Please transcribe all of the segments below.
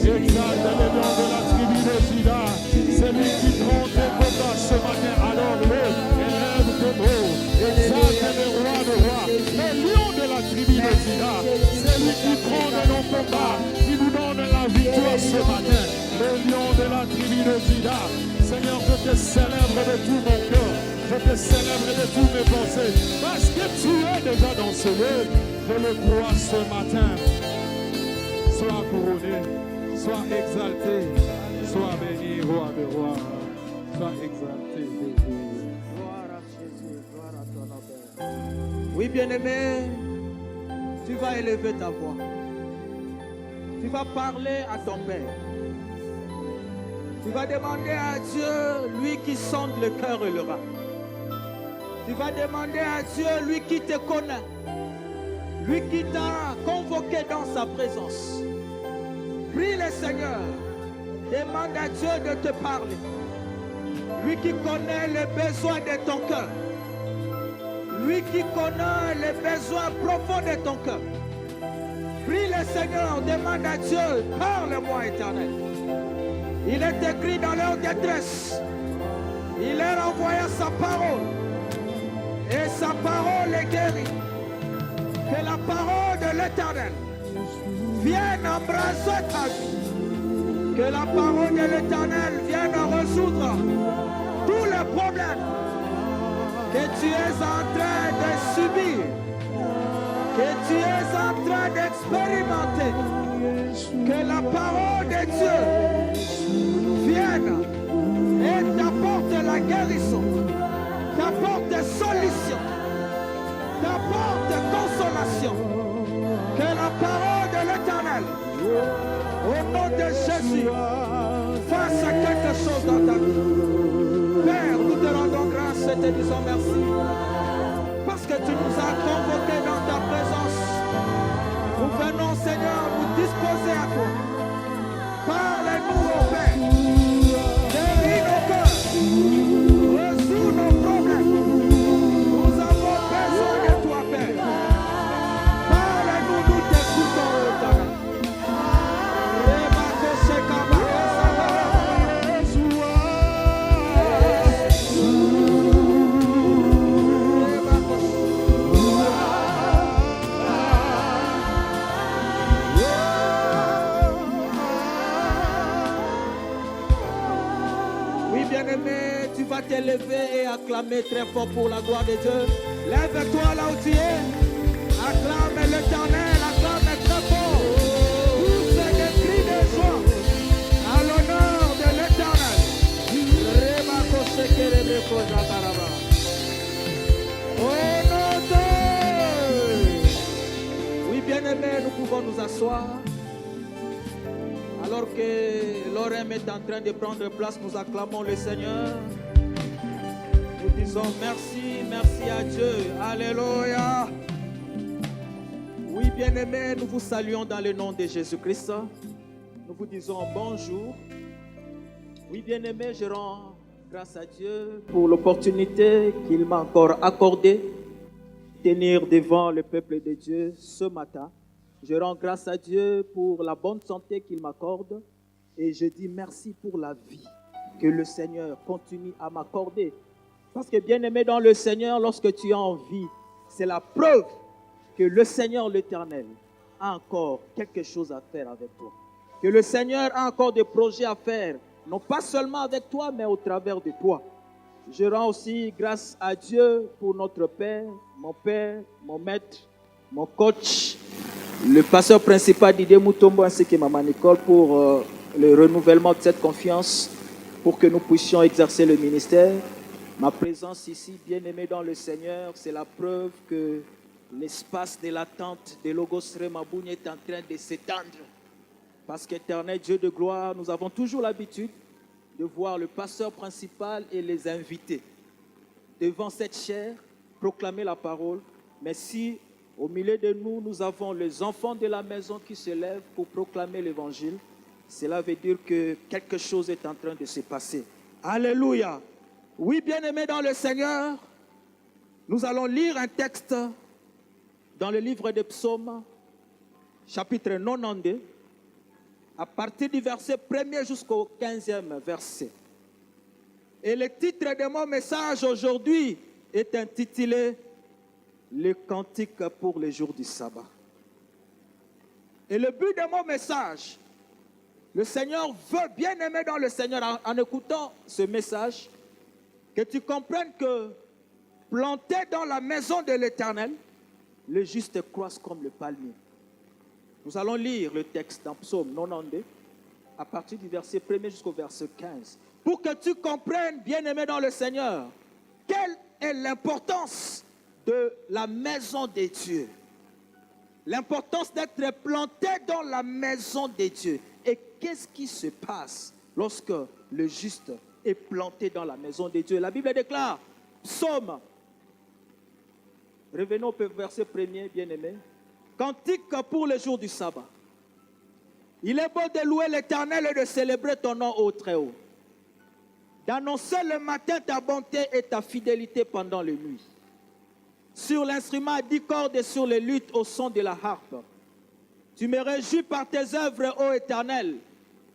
Exalte le lion de la tribu de Juda. Celui qui trône des combats ce matin. Alors élève de haut. Exalte le roi de rois. Le lion de la tribu de Juda. Celui qui trône nos combats. Qui nous donne la victoire ce matin. Le lion de la tribu de Juda. Seigneur, je te célèbre de tout mon cœur. Je te célèbre de tous mes pensées. Parce que tu es déjà dans ce lieu. Je le crois ce matin. Sois couronné, sois exalté, sois béni, roi de rois. Sois exalté. Gloire à Jésus, gloire à toi, notre Père. Oui, bien-aimé, tu vas élever ta voix. Tu vas parler à ton Père. Tu vas demander à Dieu, lui qui sonde le cœur et le rein. Tu vas demander à Dieu, lui qui te connaît, lui qui t'a convoqué dans sa présence. Prie le Seigneur, demande à Dieu de te parler. Lui qui connaît les besoins de ton cœur. Lui qui connaît les besoins profonds de ton cœur. Prie le Seigneur, demande à Dieu, parle-moi éternel. Il est écrit dans leur détresse. Il leur envoya sa parole. Et sa parole est guérie. Que la parole de l'Éternel vienne embrasser ta vie. Que la parole de l'Éternel vienne résoudre tous les problèmes que tu es en train de subir, que tu es en train d'expérimenter. Que la parole de Dieu vienne et t'apporte la guérison, t'apporte solution, t'apporte consolation. Que la parole de l'Éternel, au nom de Jésus, fasse quelque chose dans ta vie. Père, nous te rendons grâce et te disons merci. Parce que tu nous as convoqués dans ta présence. Nous venons, Seigneur, nous disposer à toi. Parle-nous, ô Père. Guéris nos cœurs. Résous nos problèmes. Nous avons besoin de toi, Père. Parle-nous, nous t'écoutons, ô Père. Bien-aimé, tu vas t'élever et acclamer très fort pour la gloire de Dieu. Lève-toi là où tu es. Acclame l'Éternel, acclame très fort. Tous des cris de joie à l'honneur de l'Éternel. Oh non, oui, bien-aimé, nous pouvons nous asseoir. Alors que l'Orem est en train de prendre place, nous acclamons le Seigneur. Nous disons merci, merci à Dieu. Alléluia. Oui, bien-aimés, nous vous saluons dans le nom de Jésus-Christ. Nous vous disons bonjour. Oui, bien-aimés, je rends grâce à Dieu pour l'opportunité qu'il m'a encore accordée de tenir devant le peuple de Dieu ce matin. Je rends grâce à Dieu pour la bonne santé qu'il m'accorde et je dis merci pour la vie que le Seigneur continue à m'accorder. Parce que bien-aimé dans le Seigneur, lorsque tu es en vie, c'est la preuve que le Seigneur l'Éternel a encore quelque chose à faire avec toi. Que le Seigneur a encore des projets à faire, non pas seulement avec toi, mais au travers de toi. Je rends aussi grâce à Dieu pour notre Père, mon maître, mon coach, le pasteur principal Didier Moutombo ainsi que Maman Nicole pour le renouvellement de cette confiance pour que nous puissions exercer le ministère. Ma présence ici, bien-aimé dans le Seigneur, c'est la preuve que l'espace de l'attente de Logos Remaboune est en train de s'étendre. Parce qu'éternel Dieu de gloire, nous avons toujours l'habitude de voir le pasteur principal et les invités devant cette chaire proclamer la parole. Mais si au milieu de nous, nous avons les enfants de la maison qui se lèvent pour proclamer l'évangile, cela veut dire que quelque chose est en train de se passer. Alléluia. Oui, bien-aimés dans le Seigneur, nous allons lire un texte dans le livre des Psaumes, chapitre 92. à partir du verset 1er jusqu'au 15e verset. Et le titre de mon message aujourd'hui est intitulé « Le cantique pour les jours du sabbat ». Et le but de mon message, le Seigneur veut, bien aimer dans le Seigneur, en écoutant ce message, que tu comprennes que planté dans la maison de l'Éternel, le juste croisse comme le palmier. Nous allons lire le texte dans Psaume 92, à partir du verset 1er jusqu'au verset 15. Pour que tu comprennes, bien-aimé dans le Seigneur, quelle est l'importance de la maison de Dieu. L'importance d'être planté dans la maison de Dieu. Et qu'est-ce qui se passe lorsque le juste est planté dans la maison de Dieu? La Bible déclare, Psaume, revenons au verset 1er, bien-aimé. Cantique pour le jour du sabbat. Il est beau de louer l'Éternel et de célébrer ton nom au Très-Haut. D'annoncer le matin ta bonté et ta fidélité pendant les nuits. Sur l'instrument à 10 cordes et sur les luttes au son de la harpe. Tu me réjouis par tes œuvres, ô Éternel,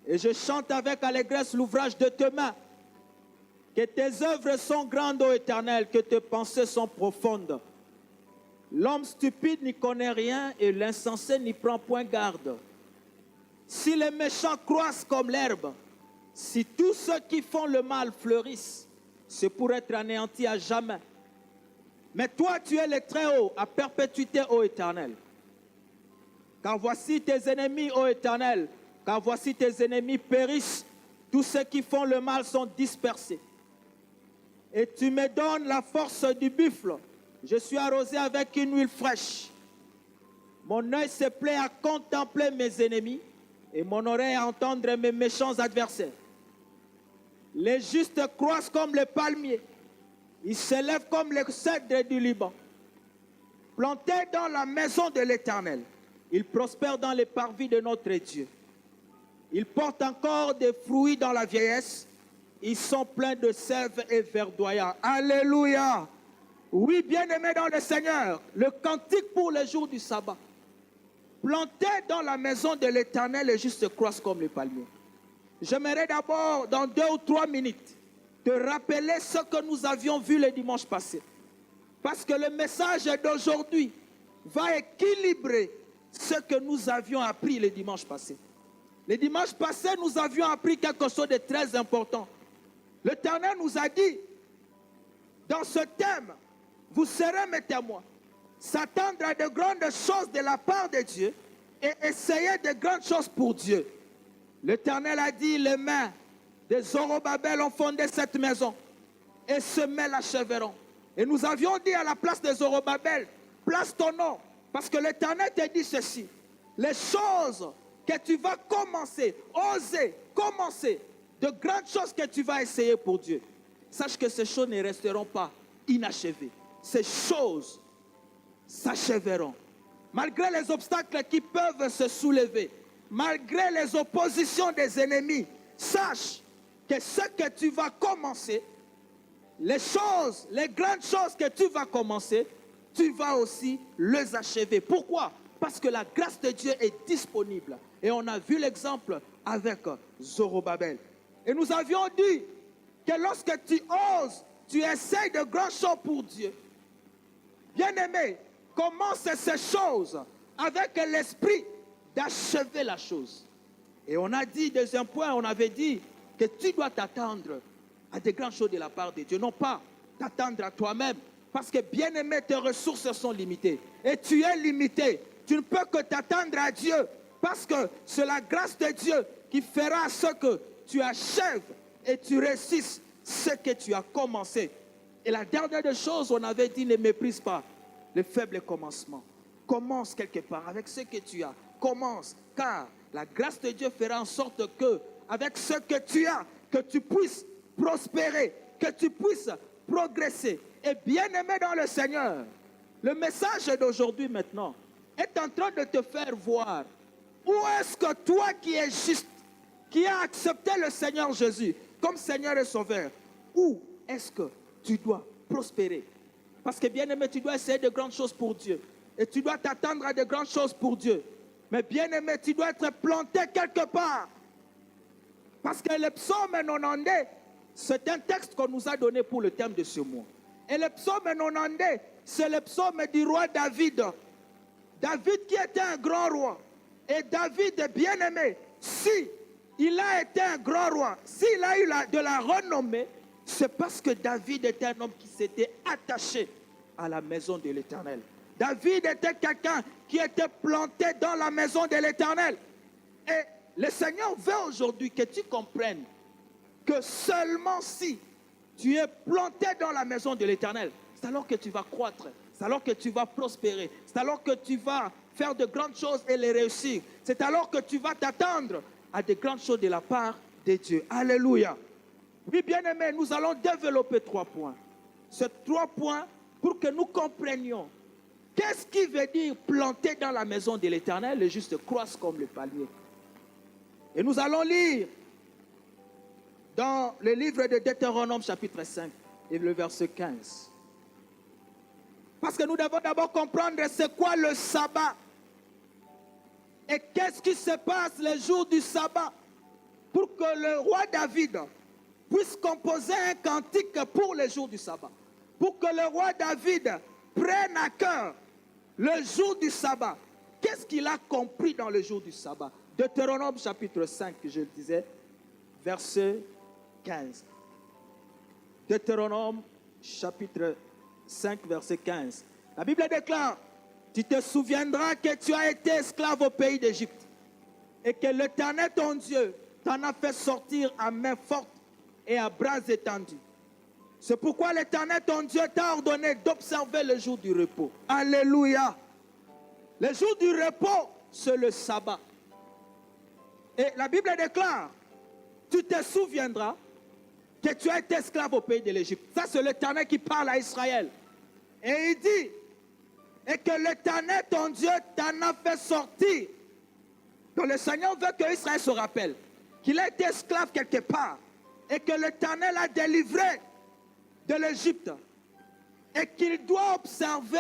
et je chante avec allégresse l'ouvrage de tes mains. Que tes œuvres sont grandes, ô Éternel, que tes pensées sont profondes. L'homme stupide n'y connaît rien et l'insensé n'y prend point garde. Si les méchants croissent comme l'herbe, si tous ceux qui font le mal fleurissent, c'est pour être anéantis à jamais. Mais toi, tu es le Très-Haut, à perpétuité, ô Éternel. Car voici tes ennemis, ô Éternel, car voici tes ennemis périssent, tous ceux qui font le mal sont dispersés. Et tu me donnes la force du buffle. Je suis arrosé avec une huile fraîche. Mon œil se plaît à contempler mes ennemis et mon oreille à entendre mes méchants adversaires. Les justes croissent comme les palmiers. Ils s'élèvent comme les cèdres du Liban. Plantés dans la maison de l'Éternel, ils prospèrent dans les parvis de notre Dieu. Ils portent encore des fruits dans la vieillesse. Ils sont pleins de sève et verdoyants. Alléluia! Oui, bien-aimés dans le Seigneur, le cantique pour le jour du sabbat. Planté dans la maison de l'Éternel, les justes croissent comme les palmiers. J'aimerais d'abord, dans 2 ou 3 minutes, te rappeler ce que nous avions vu le dimanche passé. Parce que le message d'aujourd'hui va équilibrer ce que nous avions appris le dimanche passé. Le dimanche passé, nous avions appris quelque chose de très important. L'Éternel nous a dit, dans ce thème, vous serez mes témoins. S'attendre à de grandes choses de la part de Dieu et essayer de grandes choses pour Dieu. L'Éternel a dit, les mains de Zorobabel ont fondé cette maison et semé l'achèveront. Et nous avions dit à la place de Zorobabel, place ton nom, parce que l'Éternel te dit ceci. Les choses que tu vas commencer, oser commencer, de grandes choses que tu vas essayer pour Dieu. Sache que ces choses ne resteront pas inachevées. Ces choses s'achèveront. Malgré les obstacles qui peuvent se soulever, malgré les oppositions des ennemis, sache que ce que tu vas commencer, les choses, les grandes choses que tu vas commencer, tu vas aussi les achever. Pourquoi? Parce que la grâce de Dieu est disponible. Et on a vu l'exemple avec Zorobabel. Et nous avions dit que lorsque tu oses, tu essayes de grandes choses pour Dieu. Bien-aimé, commence ces choses avec l'esprit d'achever la chose. Et on a dit, deuxième point, on avait dit que tu dois t'attendre à des grandes choses de la part de Dieu. Non pas t'attendre à toi-même, parce que bien-aimé, tes ressources sont limitées. Et tu es limité. Tu ne peux que t'attendre à Dieu, parce que c'est la grâce de Dieu qui fera ce que tu achèves et tu réussisses ce que tu as commencé. Et la dernière des choses, on avait dit, ne méprise pas le faible commencement. Commence quelque part avec ce que tu as. Commence, car la grâce de Dieu fera en sorte que, avec ce que tu as, que tu puisses prospérer, que tu puisses progresser. Et bien aimé dans le Seigneur, le message d'aujourd'hui maintenant est en train de te faire voir où est-ce que toi qui es juste, qui as accepté le Seigneur Jésus comme Seigneur et Sauveur, où est-ce que tu dois prospérer? Parce que bien aimé, tu dois essayer de grandes choses pour Dieu. Et tu dois t'attendre à de grandes choses pour Dieu. Mais bien aimé, tu dois être planté quelque part. Parce que le psaume 90, c'est un texte qu'on nous a donné pour le thème de ce mois. Et le psaume 90, c'est le psaume du roi David. David qui était un grand roi. Et David, bien aimé, si il a été un grand roi, s'il a eu de la renommée, c'est parce que David était un homme qui s'était attaché à la maison de l'Éternel. David était quelqu'un qui était planté dans la maison de l'Éternel. Et le Seigneur veut aujourd'hui que tu comprennes que seulement si tu es planté dans la maison de l'Éternel, c'est alors que tu vas croître, c'est alors que tu vas prospérer, c'est alors que tu vas faire de grandes choses et les réussir. C'est alors que tu vas t'attendre à de grandes choses de la part de Dieu. Alléluia. Oui, bien-aimés, nous allons développer 3 points. Ces 3 points pour que nous comprenions qu'est-ce qui veut dire planter dans la maison de l'Éternel. Le juste croisse comme le palmier. Et nous allons lire dans le livre de Deutéronome chapitre 5 et le verset 15. Parce que nous devons d'abord comprendre c'est quoi le sabbat. Et qu'est-ce qui se passe le jour du sabbat pour que le roi David puisse composer un cantique pour le jour du sabbat. Pour que le roi David prenne à cœur le jour du sabbat. Qu'est-ce qu'il a compris dans le jour du sabbat? Deutéronome chapitre 5, je le disais, verset 15. Deutéronome chapitre 5, verset 15. La Bible déclare, tu te souviendras que tu as été esclave au pays d'Égypte et que l'Éternel ton Dieu t'en a fait sortir à main forte et à bras étendus. C'est pourquoi l'Éternel ton Dieu t'a ordonné d'observer le jour du repos. Alléluia. Le jour du repos, c'est le sabbat. Et la Bible déclare, tu te souviendras que tu as été esclave au pays de l'Égypte. Ça, c'est l'Éternel qui parle à Israël. Et il dit, et que l'Éternel, ton Dieu, t'en a fait sortir. Donc le Seigneur veut que Israël se rappelle qu'il a été esclave quelque part et que l'Éternel a délivré de l'Égypte et qu'il doit observer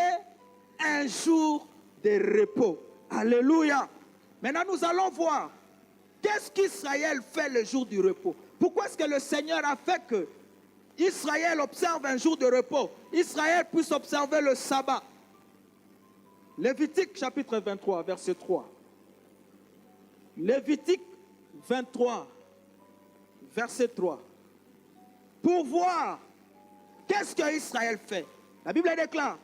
un jour de repos. Alléluia. Maintenant, nous allons voir qu'est-ce qu'Israël fait le jour du repos. Pourquoi est-ce que le Seigneur a fait que Israël observe un jour de repos? Israël puisse observer le sabbat. Lévitique chapitre 23, verset 3. Lévitique 23, verset 3. Pour voir qu'est-ce que Israël fait. La Bible déclare,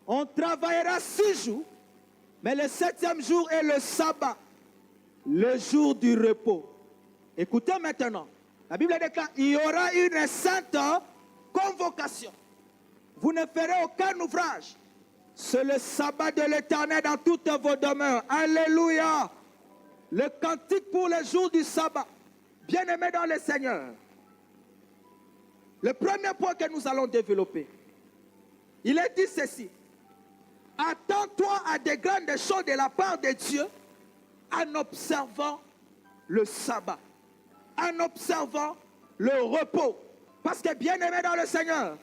on travaillera 6 jours, mais le 7e jour est le sabbat, le jour du repos. Écoutez maintenant, la Bible déclare, il y aura une sainte convocation. Vous ne ferez aucun ouvrage. C'est le sabbat de l'Éternel dans toutes vos demeures. Alléluia. Le cantique pour le jour du sabbat. Bien-aimés dans le Seigneur. Le premier point que nous allons développer. Il est dit ceci. Attends-toi à de grandes choses de la part de Dieu en observant le sabbat. En observant le repos. Parce que bien-aimé dans le Seigneur,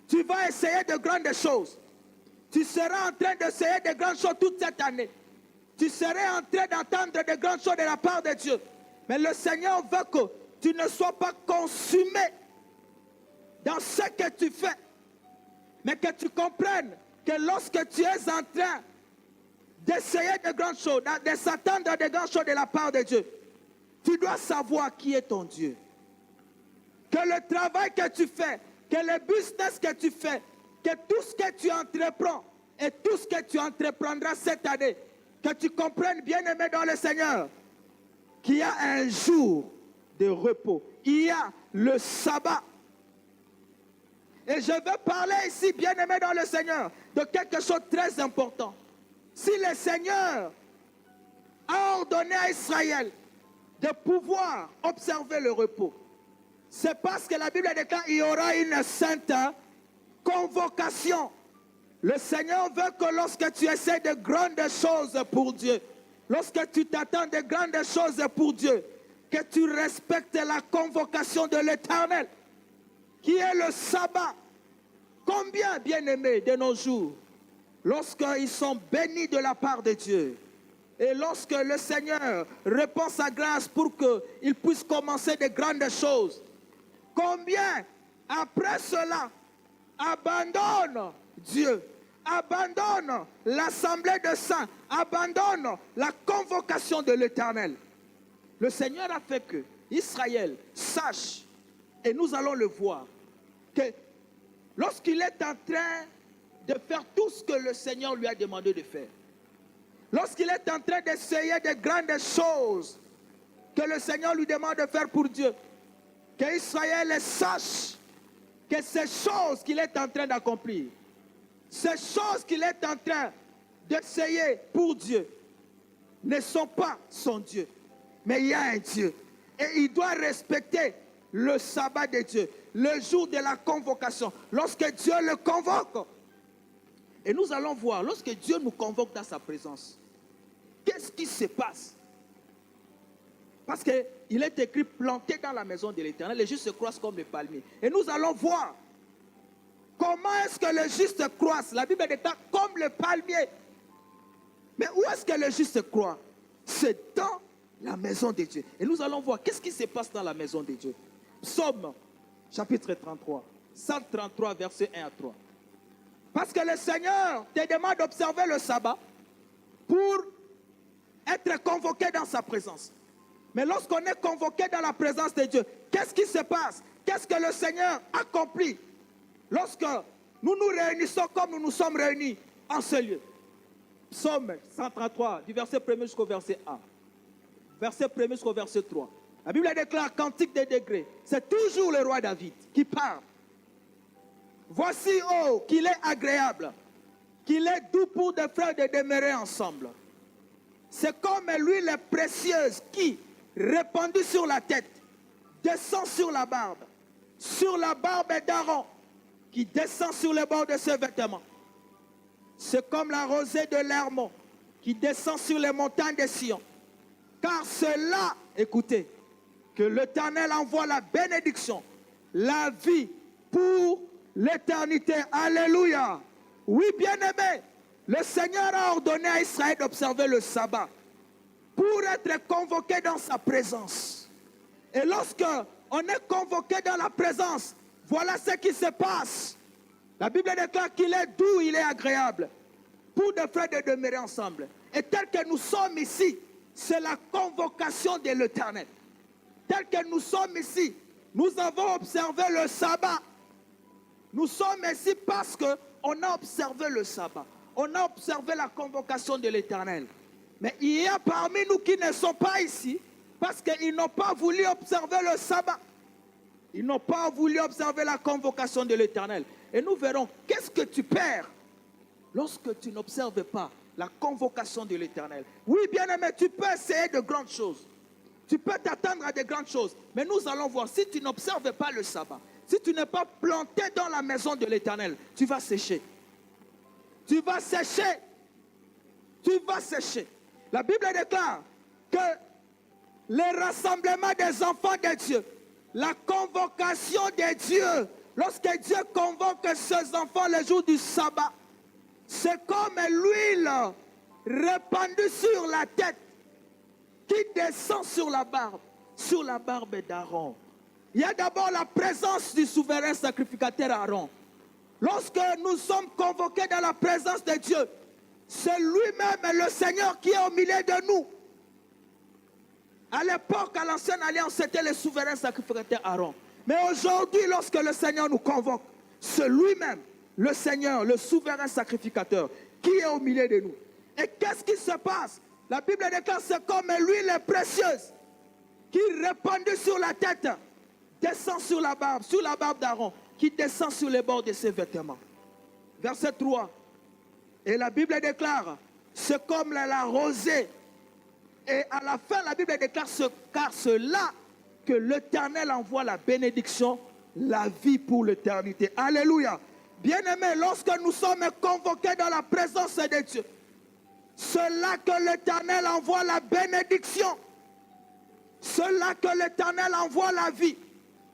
tu vas essayer de grandes choses. Tu seras en train d'essayer de grandes choses toute cette année. Tu seras en train d'entendre de grandes choses de la part de Dieu. Mais le Seigneur veut que tu ne sois pas consumé dans ce que tu fais. Mais que tu comprennes que lorsque tu es en train d'essayer de grandes choses, de s'attendre à de grandes choses de la part de Dieu, tu dois savoir qui est ton Dieu. Que le travail que tu fais, que le business que tu fais, que tout ce que tu entreprends et tout ce que tu entreprendras cette année, que tu comprennes, bien-aimé dans le Seigneur, qu'il y a un jour de repos. Il y a le sabbat. Et je veux parler ici, bien-aimé dans le Seigneur, de quelque chose de très important. Si le Seigneur a ordonné à Israël de pouvoir observer le repos, c'est parce que la Bible déclare qu'il y aura une sainte convocation. Le Seigneur veut que lorsque tu essaies de grandes choses pour Dieu, lorsque tu t'attends de grandes choses pour Dieu, que tu respectes la convocation de l'Éternel, qui est le sabbat. Combien, bien-aimés, de nos jours, lorsqu'ils sont bénis de la part de Dieu, Et lorsque le Seigneur répand sa grâce pour qu'il puisse commencer de grandes choses, combien après cela abandonne Dieu, abandonne l'assemblée de saints, abandonne la convocation de l'Éternel. Le Seigneur a fait que Israël sache, et nous allons le voir, que lorsqu'il est en train de faire tout ce que le Seigneur lui a demandé de faire, lorsqu'il est en train d'essayer de grandes choses que le Seigneur lui demande de faire pour Dieu, qu'Israël sache que ces choses qu'il est en train d'accomplir, ces choses qu'il est en train d'essayer pour Dieu, ne sont pas son Dieu. Mais il y a un Dieu. Et il doit respecter le sabbat de Dieu, le jour de la convocation, lorsque Dieu le convoque. Et nous allons voir, lorsque Dieu nous convoque dans sa présence, qu'est-ce qui se passe? Parce qu'il est écrit planté dans la maison de l'Éternel, les justes se croissent comme les palmiers. Et nous allons voir comment est-ce que le juste croisse. La Bible déclare comme le palmier. Mais où est-ce que le juste croît? C'est dans la maison de Dieu. Et nous allons voir qu'est-ce qui se passe dans la maison de Dieu. Psaume chapitre 33, 133 versets 1 à 3. Parce que le Seigneur te demande d'observer le sabbat pour être convoqué dans sa présence. Mais lorsqu'on est convoqué dans la présence de Dieu, qu'est-ce qui se passe? Qu'est-ce que le Seigneur accomplit lorsque nous nous réunissons comme nous nous sommes réunis en ce lieu? Psaume 133, du verset 1 jusqu'au verset 1. Verset 1 jusqu'au verset 3. La Bible déclare Cantique des degrés. C'est toujours le roi David qui parle. Voici, oh, qu'il est agréable, qu'il est doux pour des frères de demeurer ensemble. C'est comme l'huile précieuse qui, répandue sur la tête, descend sur la barbe d'Aaron, qui descend sur les bords de ses vêtements. C'est comme la rosée de l'Hermon, qui descend sur les montagnes de Sion. Car c'est là, écoutez, que l'Éternel envoie la bénédiction, la vie pour l'éternité. Alléluia. Oui, bien-aimé, le Seigneur a ordonné à Israël d'observer le sabbat pour être convoqué dans sa présence. Et lorsque on est convoqué dans la présence, voilà ce qui se passe. La Bible déclare qu'il est doux, il est agréable pour des frères de demeurer ensemble. Et tel que nous sommes ici, c'est la convocation de l'Éternel. Tel que nous sommes ici, nous avons observé le sabbat. Nous sommes ici parce qu'on a observé le sabbat. On a observé la convocation de l'Éternel. Mais il y a parmi nous qui ne sont pas ici parce qu'ils n'ont pas voulu observer le sabbat. Ils n'ont pas voulu observer la convocation de l'Éternel. Et nous verrons qu'est-ce que tu perds lorsque tu n'observes pas la convocation de l'Éternel. Oui, bien-aimé, tu peux essayer de grandes choses. Tu peux t'attendre à de grandes choses. Mais nous allons voir, si tu n'observes pas le sabbat, si tu n'es pas planté dans la maison de l'Éternel, tu vas sécher. Tu vas sécher. Tu vas sécher. La Bible déclare que le rassemblement des enfants de Dieu, la convocation de Dieu, lorsque Dieu convoque ses enfants le jour du sabbat, c'est comme l'huile répandue sur la tête qui descend sur la barbe d'Aaron. Il y a d'abord la présence du souverain sacrificateur Aaron. Lorsque nous sommes convoqués dans la présence de Dieu, c'est lui-même le Seigneur qui est au milieu de nous. À l'époque, à l'ancienne alliance, c'était le souverain sacrificateur Aaron. Mais aujourd'hui, lorsque le Seigneur nous convoque, c'est lui-même, le Seigneur, le souverain sacrificateur, qui est au milieu de nous. Et qu'est-ce qui se passe? La Bible déclare, c'est comme l'huile précieuse qui, répandue sur la tête, descend sur la barbe d'Aaron, qui descend sur les bords de ses vêtements. Verset 3. Et la Bible déclare, c'est comme la rosée. Et à la fin, la Bible déclare, car c'est là que l'Éternel envoie la bénédiction, la vie pour l'éternité. Alléluia. Bien-aimés, lorsque nous sommes convoqués dans la présence de Dieu, c'est là que l'Éternel envoie la bénédiction. C'est là que l'Éternel envoie la vie.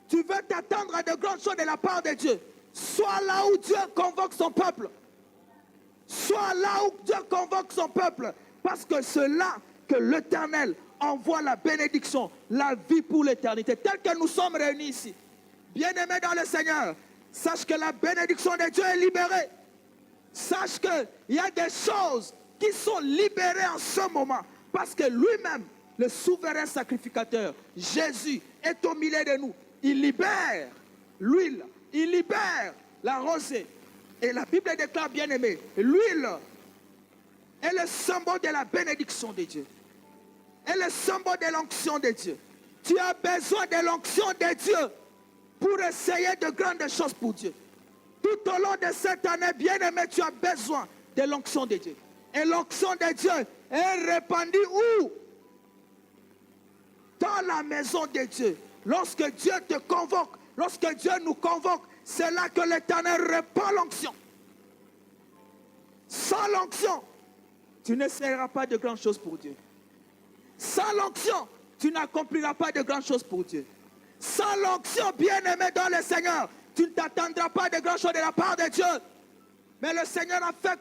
Tu veux t'attendre à de grandes choses de la part de Dieu. Sois là où Dieu convoque son peuple. Sois là où Dieu convoque son peuple. Parce que c'est là que l'Éternel envoie la bénédiction, la vie pour l'éternité. Tel que nous sommes réunis ici, bien-aimés dans le Seigneur, sache que la bénédiction de Dieu est libérée. Sache qu'il y a des choses qui sont libérées en ce moment. Parce que lui-même, le souverain sacrificateur, Jésus, est au milieu de nous. Il libère l'huile, il libère la rosée. Et la Bible déclare, bien-aimé, l'huile est le symbole de la bénédiction de Dieu. Est le symbole de l'onction de Dieu. Tu as besoin de l'onction de Dieu pour essayer de grandes choses pour Dieu. Tout au long de cette année, bien-aimé, tu as besoin de l'onction de Dieu. Et l'onction de Dieu est répandue où? Dans la maison de Dieu. Lorsque Dieu te convoque, lorsque Dieu nous convoque, c'est là que l'Éternel répand l'onction. Sans l'onction, tu n'essayeras pas de grandes choses pour Dieu. Sans l'onction, tu n'accompliras pas de grandes choses pour Dieu. Sans l'onction, bien-aimé dans le Seigneur, tu ne t'attendras pas de grandes choses de la part de Dieu. Mais le Seigneur a fait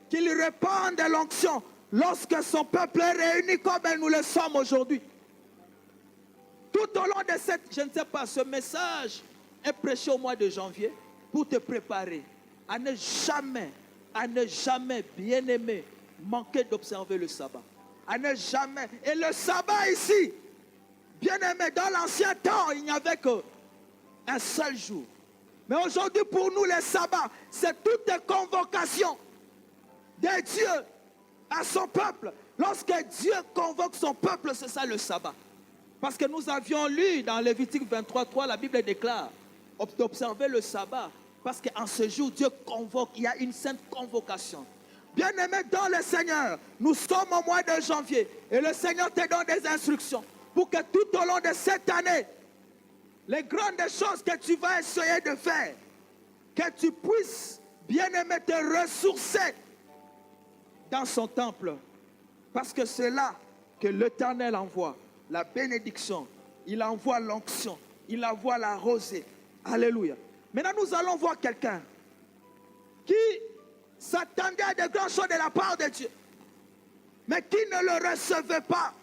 qu'il répande l'onction lorsque son peuple est réuni comme nous le sommes aujourd'hui. Tout au long de cette, je ne sais pas, ce message est prêché au mois de janvier pour te préparer à ne jamais, bien-aimé, manquer d'observer le sabbat. À ne jamais. Et le sabbat ici, bien-aimé, dans l'ancien temps, il n'y avait qu'un seul jour. Mais aujourd'hui, pour nous, le sabbat, c'est toute convocation de Dieu à son peuple. Lorsque Dieu convoque son peuple, c'est ça le sabbat. Parce que nous avions lu dans Lévitique 23:3, la Bible déclare d'observer le sabbat. Parce qu'en ce jour, Dieu convoque, il y a une sainte convocation. Bien-aimé dans le Seigneur, nous sommes au mois de janvier et le Seigneur te donne des instructions pour que tout au long de cette année, les grandes choses que tu vas essayer de faire, que tu puisses, bien-aimé, te ressourcer dans son temple. Parce que c'est là que l'Éternel envoie la bénédiction, il envoie l'onction, il envoie la rosée. Alléluia. Maintenant, nous allons voir quelqu'un qui s'attendait à de grandes choses de la part de Dieu, mais qui ne le recevait pas.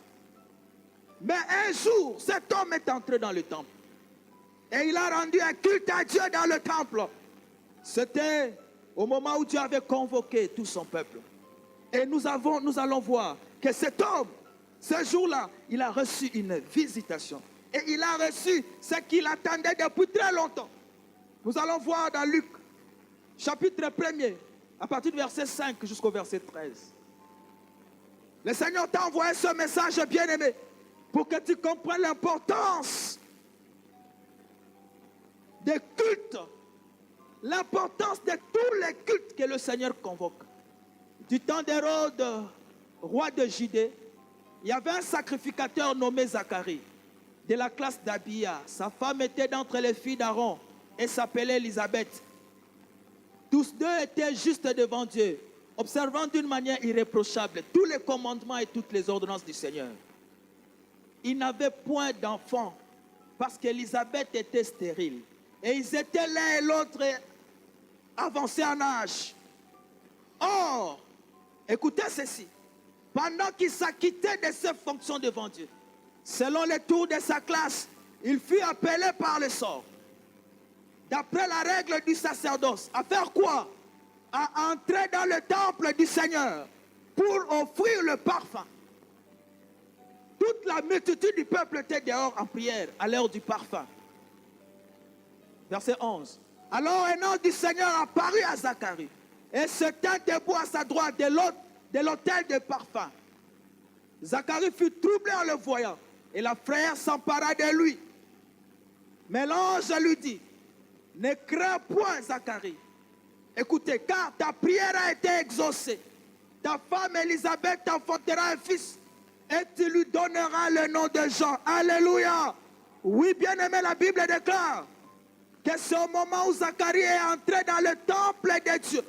Mais un jour, cet homme est entré dans le temple. Et il a rendu un culte à Dieu dans le temple. C'était au moment où Dieu avait convoqué tout son peuple. Et nous allons voir que cet homme, ce jour-là, il a reçu une visitation. Et il a reçu ce qu'il attendait depuis très longtemps. Nous allons voir dans Luc, chapitre 1er, à partir du verset 5 jusqu'au verset 13. Le Seigneur t'a envoyé ce message, bien-aimé, pour que tu comprennes l'importance des cultes, l'importance de tous les cultes que le Seigneur convoque. Du temps d'Hérode, roi de Judée, il y avait un sacrificateur nommé Zacharie, de la classe d'Abia. Sa femme était d'entre les filles d'Aaron et s'appelait Élisabeth. Tous deux étaient justes devant Dieu, observant d'une manière irréprochable tous les commandements et toutes les ordonnances du Seigneur. Ils n'avaient point d'enfants parce qu'Élisabeth était stérile. Et ils étaient l'un et l'autre avancés en âge. Or, écoutez ceci, pendant qu'il s'acquittait de ses fonctions devant Dieu, selon les tours de sa classe, il fut appelé par le sort, d'après la règle du sacerdoce, à faire quoi? À entrer dans le temple du Seigneur pour offrir le parfum. Toute la multitude du peuple était dehors en prière à l'heure du parfum. Verset 11. Alors un ange du Seigneur apparut à Zacharie et se tint debout à sa droite de l'autel de parfum. Zacharie fut troublé en le voyant et la frayeur s'empara de lui. Mais l'ange lui dit, ne crains point, Zacharie. Écoutez, car ta prière a été exaucée. Ta femme Élisabeth t'enfantera un fils et tu lui donneras le nom de Jean. Alléluia. Oui, bien-aimé, la Bible déclare que c'est au moment où Zacharie est entré dans le temple de Dieu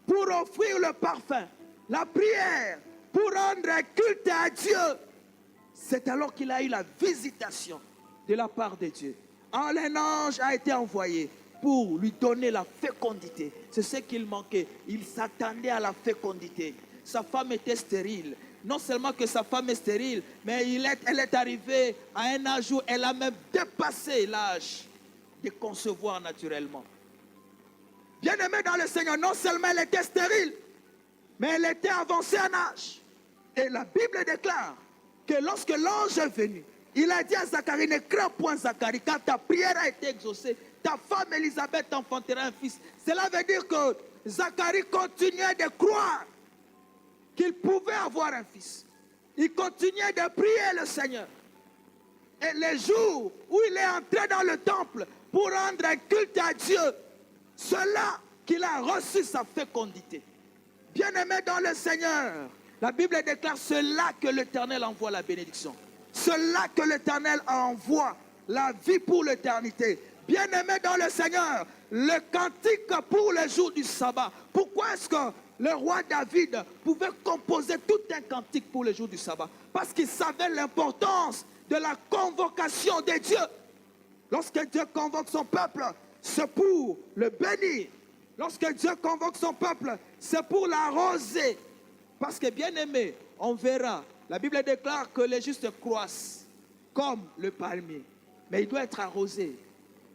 pour offrir le parfum, la prière, pour rendre un culte à Dieu. C'est alors qu'il a eu la visitation de la part de Dieu. Un ange a été envoyé pour lui donner la fécondité. C'est ce qu'il manquait. Il s'attendait à la fécondité. Sa femme était stérile. non seulement que sa femme est stérile, mais elle est arrivée à un âge où elle a même dépassé l'âge de concevoir naturellement. Bien-aimée dans le Seigneur, non seulement elle était stérile, mais elle était avancée en âge. Et la Bible déclare que lorsque l'ange est venu, il a dit à Zacharie, ne crains point Zacharie, car ta prière a été exaucée. Ta femme Élisabeth enfantera un fils. Cela veut dire que Zacharie continuait de croire qu'il pouvait avoir un fils. Il continuait de prier le Seigneur. Et les jours où il est entré dans le temple pour rendre un culte à Dieu, c'est là qu'il a reçu sa fécondité. Bien-aimé dans le Seigneur, la Bible déclare, c'est là que l'Éternel envoie la bénédiction. C'est là que l'Éternel envoie la vie pour l'éternité. Bien-aimé dans le Seigneur, le cantique pour le jour du sabbat. Pourquoi est-ce que le roi David pouvait composer tout un cantique pour le jour du sabbat? Parce qu'il savait l'importance de la convocation de Dieu. Lorsque Dieu convoque son peuple, c'est pour le bénir. Lorsque Dieu convoque son peuple, c'est pour l'arroser. Parce que bien aimé, on verra, la Bible déclare que les justes croissent comme le palmier. Mais il doit être arrosé.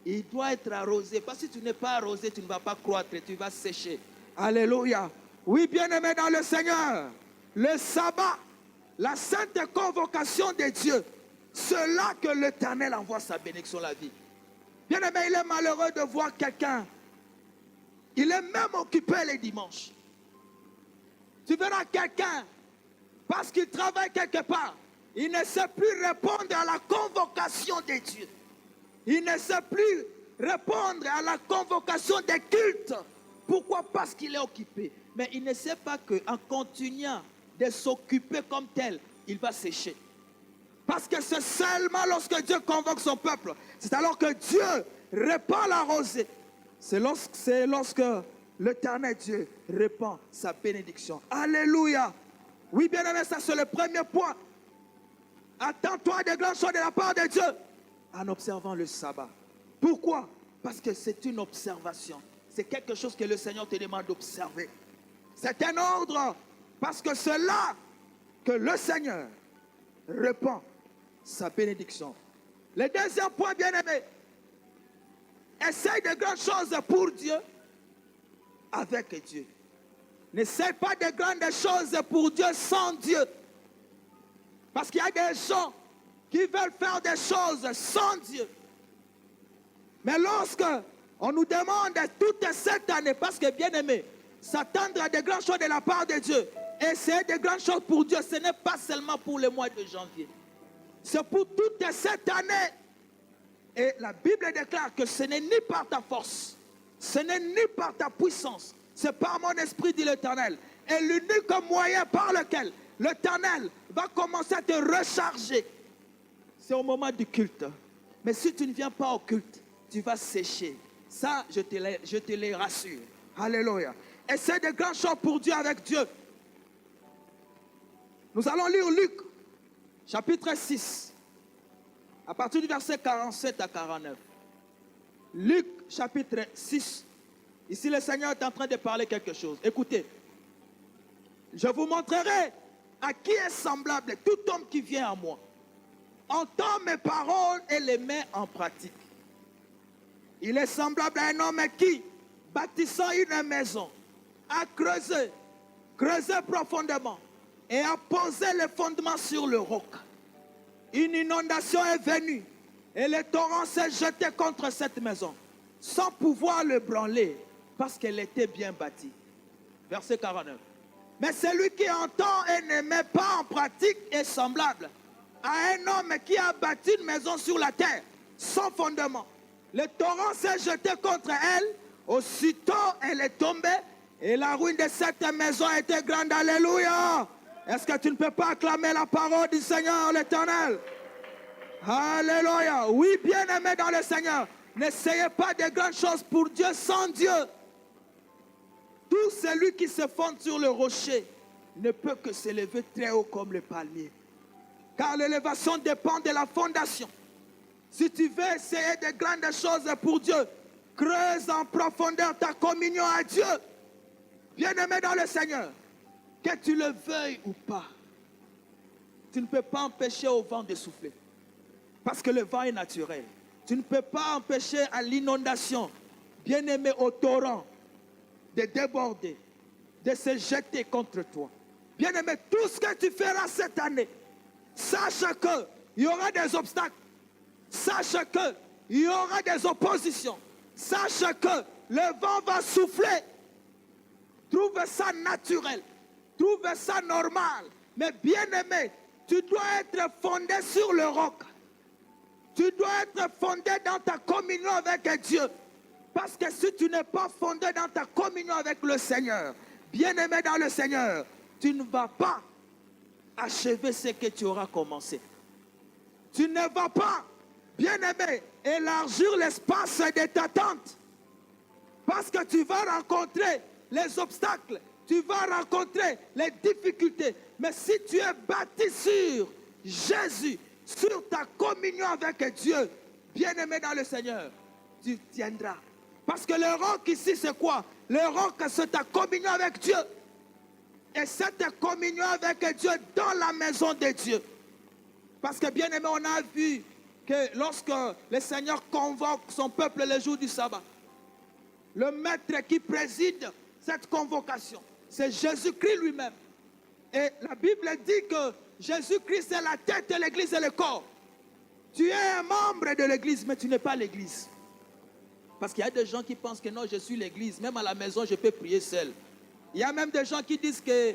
Il doit être arrosé. Parce que si tu n'es pas arrosé, tu ne vas pas croître, tu vas sécher. Alléluia. Oui, bien aimé dans le Seigneur, le sabbat, la sainte convocation de Dieu, c'est là que l'Éternel envoie sa bénédiction la vie. Bien aimé, il est malheureux de voir quelqu'un. Il est même occupé les dimanches. Tu verras quelqu'un, parce qu'il travaille quelque part, il ne sait plus répondre à la convocation de Dieu. Il ne sait plus répondre à la convocation des cultes. Pourquoi? Parce qu'il est occupé. Mais il ne sait pas qu'en continuant de s'occuper comme tel, il va sécher. Parce que c'est seulement lorsque Dieu convoque son peuple, c'est alors que Dieu répand la rosée. C'est lorsque l'Éternel Dieu répand sa bénédiction. Alléluia. Oui, bien aimé, ça c'est le premier point. Attends-toi de grandes choses de la part de Dieu en observant le sabbat. Pourquoi? Parce que c'est une observation. C'est quelque chose que le Seigneur te demande d'observer. C'est un ordre. Parce que c'est là que le Seigneur répand sa bénédiction. Le deuxième point, bien aimé. Essaye de grandes choses pour Dieu avec Dieu. N'essaye pas de grandes choses pour Dieu sans Dieu. Parce qu'il y a des gens qui veulent faire des choses sans Dieu. Mais lorsque on nous demande toute cette année, parce que bien aimé, s'attendre à de grandes choses de la part de Dieu, essayer de grandes choses pour Dieu, ce n'est pas seulement pour le mois de janvier. C'est pour toute cette année. Et la Bible déclare que ce n'est ni par ta force, ce n'est ni par ta puissance, c'est par mon esprit, dit l'Éternel. Et l'unique moyen par lequel l'Éternel va commencer à te recharger, c'est au moment du culte. Mais si tu ne viens pas au culte, tu vas sécher. Ça, je te les rassure. Alléluia. Essaie de grandes choses pour Dieu avec Dieu. Nous allons lire Luc, chapitre 6, à partir du verset 47 à 49. Luc, chapitre 6. Ici, le Seigneur est en train de parler quelque chose. Écoutez. Je vous montrerai à qui est semblable tout homme qui vient à moi. Entend mes paroles et les met en pratique. Il est semblable à un homme qui, bâtissant une maison, a creusé profondément et a posé les fondements sur le roc. Une inondation est venue et le torrent s'est jeté contre cette maison sans pouvoir le branler parce qu'elle était bien bâtie. Verset 49. Mais celui qui entend et ne met pas en pratique est semblable à un homme qui a bâti une maison sur la terre sans fondement. Le torrent s'est jeté contre elle, aussitôt elle est tombée et la ruine de cette maison a été grande. Alléluia. Est-ce que tu ne peux pas acclamer la parole du Seigneur l'Éternel? Alléluia. Oui, bien-aimé dans le Seigneur, n'essayez pas de grandes choses pour Dieu sans Dieu. Tout celui qui se fonde sur le rocher ne peut que s'élever très haut comme le palmier. Car l'élévation dépend de la fondation. Si tu veux essayer de grandes choses pour Dieu, creuse en profondeur ta communion à Dieu. Bien-aimé dans le Seigneur, que tu le veuilles ou pas, tu ne peux pas empêcher au vent de souffler. Parce que le vent est naturel. Tu ne peux pas empêcher à l'inondation, bien-aimé, au torrent, de déborder, de se jeter contre toi. Bien-aimé, tout ce que tu feras cette année, sache qu'il y aura des obstacles. Sache qu'il y aura des oppositions. Sache que le vent va souffler. Trouve ça naturel. Trouve ça normal. Mais bien-aimé, tu dois être fondé sur le roc. Tu dois être fondé dans ta communion avec Dieu. Parce que si tu n'es pas fondé dans ta communion avec le Seigneur, bien-aimé dans le Seigneur, tu ne vas pas achever ce que tu auras commencé. Tu ne vas pas, bien-aimé, élargir l'espace de ta tente. Parce que tu vas rencontrer les obstacles, tu vas rencontrer les difficultés. Mais si tu es bâti sur Jésus, sur ta communion avec Dieu, bien-aimé dans le Seigneur, tu tiendras. Parce que le roc ici, c'est quoi? Le roc, c'est ta communion avec Dieu. Et cette communion avec Dieu dans la maison de Dieu. Parce que bien-aimé, on a vu que lorsque le Seigneur convoque son peuple le jour du sabbat, le maître qui préside cette convocation, c'est Jésus-Christ lui-même. Et la Bible dit que Jésus-Christ est la tête de l'église et le corps. Tu es un membre de l'église, mais tu n'es pas l'église. Parce qu'il y a des gens qui pensent que non, je suis l'église. Même à la maison, je peux prier seul. Il y a même des gens qui disent que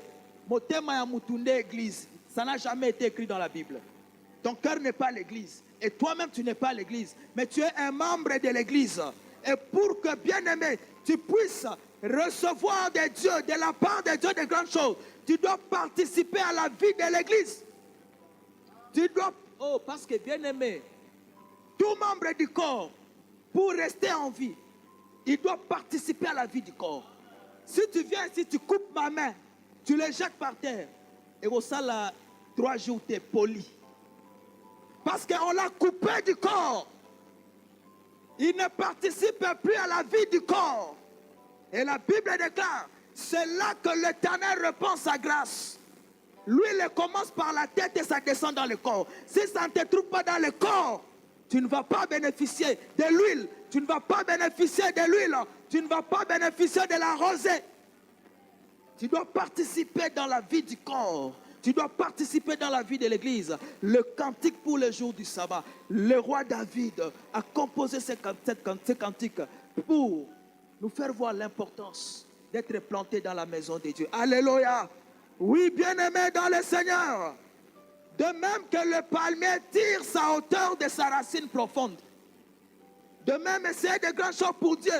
Motema ya Mutunde église. Ça n'a jamais été écrit dans la Bible. Ton cœur n'est pas l'église. Et toi-même, tu n'es pas l'église. Mais tu es un membre de l'église. Et pour que, bien-aimé, tu puisses recevoir de Dieu, de la part de Dieu, de grandes choses, tu dois participer à la vie de l'église. Tu dois... Oh, parce que, bien-aimé, tout membre du corps, pour rester en vie, il doit participer à la vie du corps. Si tu viens ici, tu coupes ma main, tu le jettes par terre, et au sala 3 jours, tu es poli. Parce qu'on l'a coupé du corps. Il ne participe plus à la vie du corps. Et la Bible déclare, c'est là que l'Éternel répand sa grâce. L'huile commence par la tête et ça descend dans le corps. Si ça ne te trouve pas dans le corps, tu ne vas pas bénéficier de l'huile. Tu ne vas pas bénéficier de l'huile. Tu ne vas pas bénéficier de la rosée. Tu dois participer dans la vie du corps. Tu dois participer dans la vie de l'église. Le cantique pour le jour du sabbat. Le roi David a composé ce cantique pour nous faire voir l'importance d'être planté dans la maison de Dieu. Alléluia. Oui, bien-aimé dans le Seigneur. De même que le palmier tire sa hauteur de sa racine profonde. De même, essayer de grandes choses pour Dieu.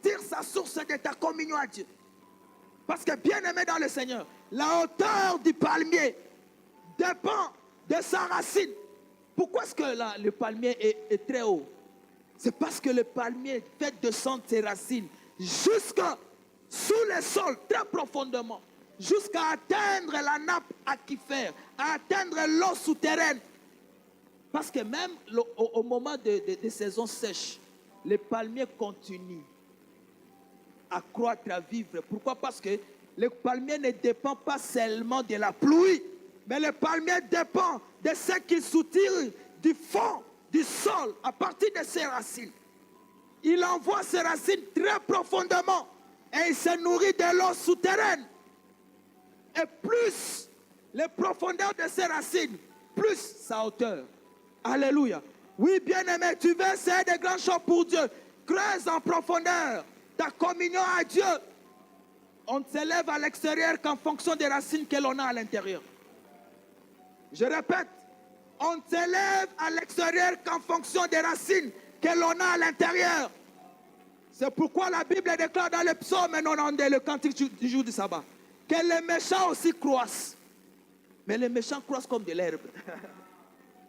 Tire sa source de ta communion à Dieu. Parce que bien-aimé dans le Seigneur, la hauteur du palmier dépend de sa racine. Pourquoi est-ce que le palmier est très haut? C'est parce que le palmier fait descendre ses racines jusque sous le sol, très profondément. Jusqu'à atteindre la nappe aquifère, à atteindre l'eau souterraine. Parce que même au moment de saison sèche, les palmiers continuent à croître, à vivre. Pourquoi? Parce que le palmier ne dépend pas seulement de la pluie, mais le palmier dépend de ce qui soutire du fond, du sol, à partir de ses racines. Il envoie ses racines très profondément et il se nourrit de l'eau souterraine. Et plus les profondeurs de ses racines, plus sa hauteur. Alléluia. Oui, bien-aimé, tu veux essayer de grandes choses pour Dieu. Creuse en profondeur ta communion à Dieu. On ne s'élève à l'extérieur qu'en fonction des racines que l'on a à l'intérieur. Je répète, on ne s'élève à l'extérieur qu'en fonction des racines que l'on a à l'intérieur. C'est pourquoi la Bible déclare dans le psaume 92, le cantique du jour du sabbat, que les méchants aussi croissent. Mais les méchants croissent comme de l'herbe.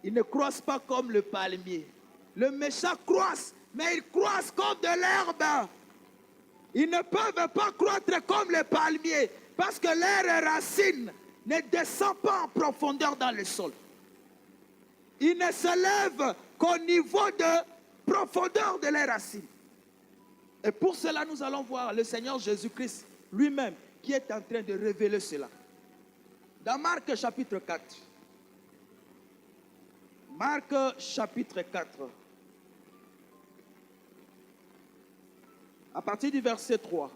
Ils ne croissent pas comme le palmier. Le méchant croissent, mais ils croissent comme de l'herbe. Ils ne peuvent pas croître comme le palmier, parce que leurs racines ne descendent pas en profondeur dans le sol. Ils ne s'élèvent qu'au niveau de profondeur de leurs racines. Et pour cela, nous allons voir le Seigneur Jésus-Christ lui-même qui est en train de révéler cela. Dans Marc chapitre 4, Marc chapitre 4. À partir du verset 3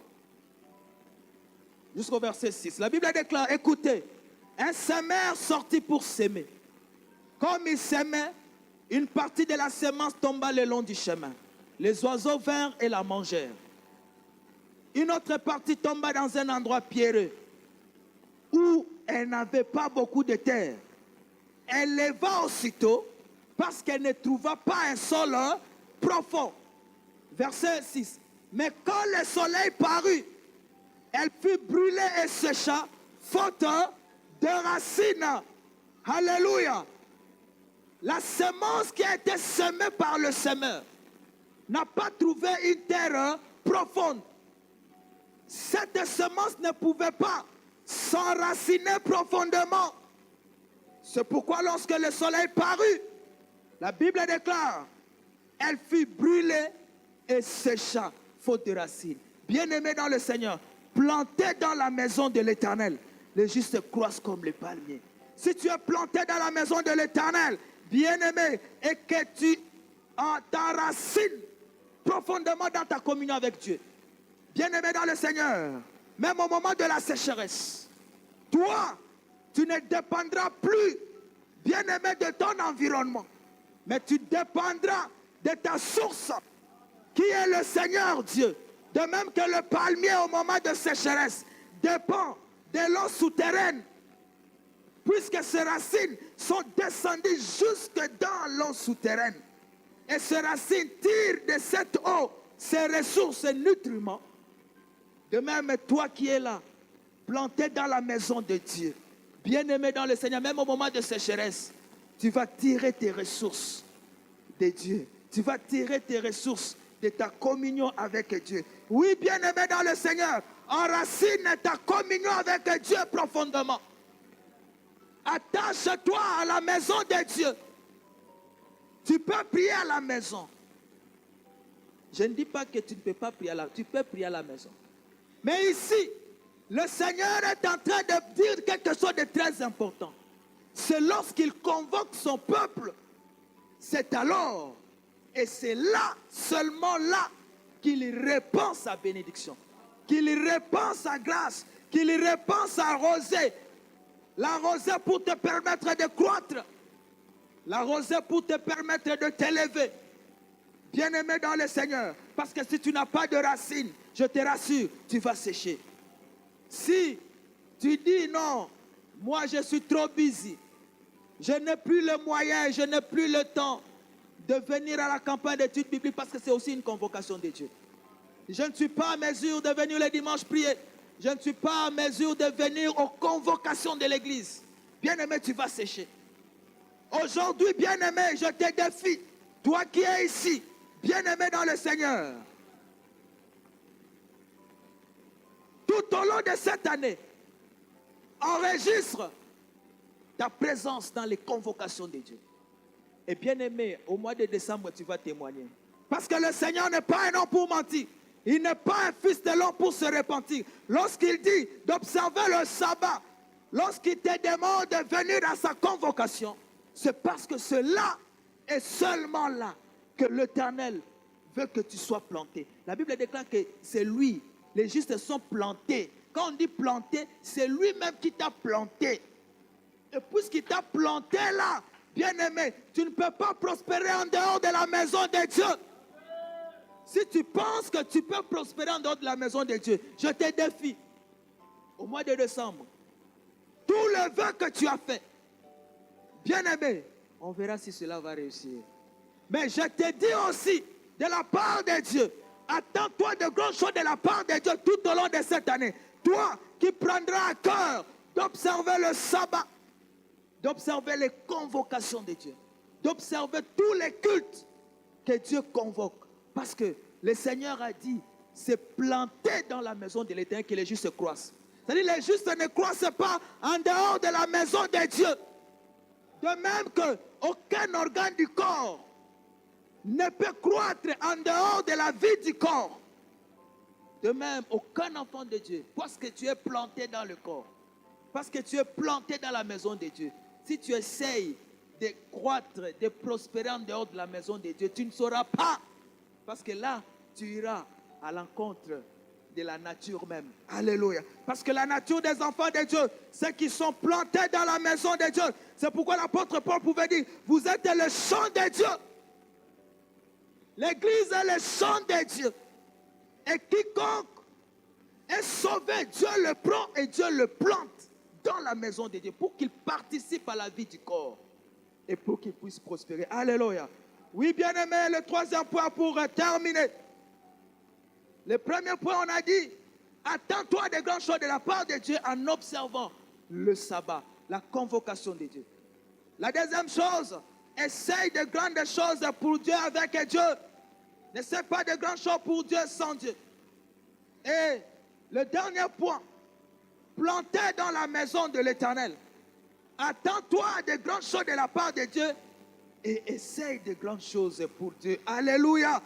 jusqu'au verset 6. La Bible déclare, écoutez, un semeur sortit pour s'aimer. Comme il s'aimait, une partie de la semence tomba le long du chemin. Les oiseaux vinrent et la mangèrent. Une autre partie tomba dans un endroit pierreux où elle n'avait pas beaucoup de terre. Elle leva aussitôt parce qu'elle ne trouva pas un sol profond. Verset 6. Mais quand le soleil parut, elle fut brûlée et sécha, faute de racines. Alléluia. La semence qui a été semée par le semeur n'a pas trouvé une terre profonde. Cette semence ne pouvait pas s'enraciner profondément. C'est pourquoi lorsque le soleil parut, la Bible déclare, elle fut brûlée et sécha, faute de racines. Bien-aimés dans le Seigneur, plantés dans la maison de l'Éternel, les justes croissent comme les palmiers. Si tu es planté dans la maison de l'Éternel, bien-aimé, et que tu t'enracines profondément dans ta communion avec Dieu, bien-aimé dans le Seigneur, même au moment de la sécheresse, toi, tu ne dépendras plus, bien-aimé, de ton environnement, mais tu dépendras de ta source, qui est le Seigneur Dieu. De même que le palmier au moment de sécheresse dépend de l'eau souterraine, puisque ses racines sont descendues jusque dans l'eau souterraine. Et ces racines tirent de cette eau ses ressources et nutriments. De même, toi qui es là, planté dans la maison de Dieu, bien-aimé dans le Seigneur, même au moment de sécheresse, tu vas tirer tes ressources de Dieu. Tu vas tirer tes ressources de ta communion avec Dieu. Oui, bien-aimé dans le Seigneur, enracine ta communion avec Dieu profondément. Attache-toi à la maison de Dieu. Tu peux prier à la maison. Je ne dis pas que tu ne peux pas prier à la maison. Tu peux prier à la maison. Mais ici, le Seigneur est en train de dire quelque chose de très important. C'est lorsqu'il convoque son peuple, c'est alors, et c'est là, seulement là, qu'il répand sa bénédiction, qu'il répand sa grâce, qu'il répand sa rosée. La rosée pour te permettre de croître, la rosée pour te permettre de t'élever. Bien-aimé dans le Seigneur, parce que si tu n'as pas de racines, je te rassure, tu vas sécher. Si tu dis non, moi je suis trop busy, je n'ai plus le moyen, je n'ai plus le temps de venir à la campagne d'études bibliques, parce que c'est aussi une convocation de Dieu. Je ne suis pas en mesure de venir le dimanche prier. Je ne suis pas en mesure de venir aux convocations de l'église. Bien-aimé, tu vas sécher. Aujourd'hui, bien-aimé, je te défie, toi qui es ici, bien-aimé dans le Seigneur, tout au long de cette année, enregistre ta présence dans les convocations de Dieu. Et bien-aimé, au mois de décembre, tu vas témoigner. Parce que le Seigneur n'est pas un homme pour mentir. Il n'est pas un fils de l'homme pour se repentir. Lorsqu'il dit d'observer le sabbat, lorsqu'il te demande de venir à sa convocation, c'est parce que c'est là et seulement là que l'Éternel veut que tu sois planté. La Bible déclare que c'est lui, les justes sont plantés. Quand on dit planté, c'est lui-même qui t'a planté. Et puisqu'il t'a planté là, bien-aimé, tu ne peux pas prospérer en dehors de la maison de Dieu. Si tu penses que tu peux prospérer en dehors de la maison de Dieu, je te défie. Au mois de décembre, tout le vœu que tu as fait, bien-aimé, on verra si cela va réussir. Mais je te dis aussi, de la part de Dieu, attends-toi de grandes choses de la part de Dieu tout au long de cette année. Toi qui prendras à cœur d'observer le sabbat, d'observer les convocations de Dieu, d'observer tous les cultes que Dieu convoque. Parce que le Seigneur a dit, c'est planté dans la maison de l'Éternel que les justes croissent. C'est-à-dire les justes ne croissent pas en dehors de la maison de Dieu. De même qu'aucun organe du corps ne peut croître en dehors de la vie du corps. De même, aucun enfant de Dieu, parce que tu es planté dans le corps, parce que tu es planté dans la maison de Dieu, si tu essayes de croître, de prospérer en dehors de la maison de Dieu. Tu ne sauras pas. Parce que là, tu iras à l'encontre de la nature même. Alléluia. Parce que la nature des enfants de Dieu, ceux qui sont plantés dans la maison de Dieu, c'est pourquoi l'apôtre Paul pouvait dire, vous êtes le champ de Dieu. L'église est le champ de Dieu. Et quiconque est sauvé, Dieu le prend et Dieu le plante dans la maison de Dieu pour qu'il participe à la vie du corps et pour qu'il puisse prospérer. Alléluia. Oui, bien-aimé, le troisième point pour terminer. Le premier point, on a dit, attends-toi des grandes choses de la part de Dieu en observant le sabbat, la convocation de Dieu. La deuxième chose, essaye de grandes choses pour Dieu avec Dieu. N'essaie pas de grandes choses pour Dieu sans Dieu. Et le dernier point, planté dans la maison de l'Éternel. Attends-toi de grandes choses de la part de Dieu et essaye de grandes choses pour Dieu. Alléluia.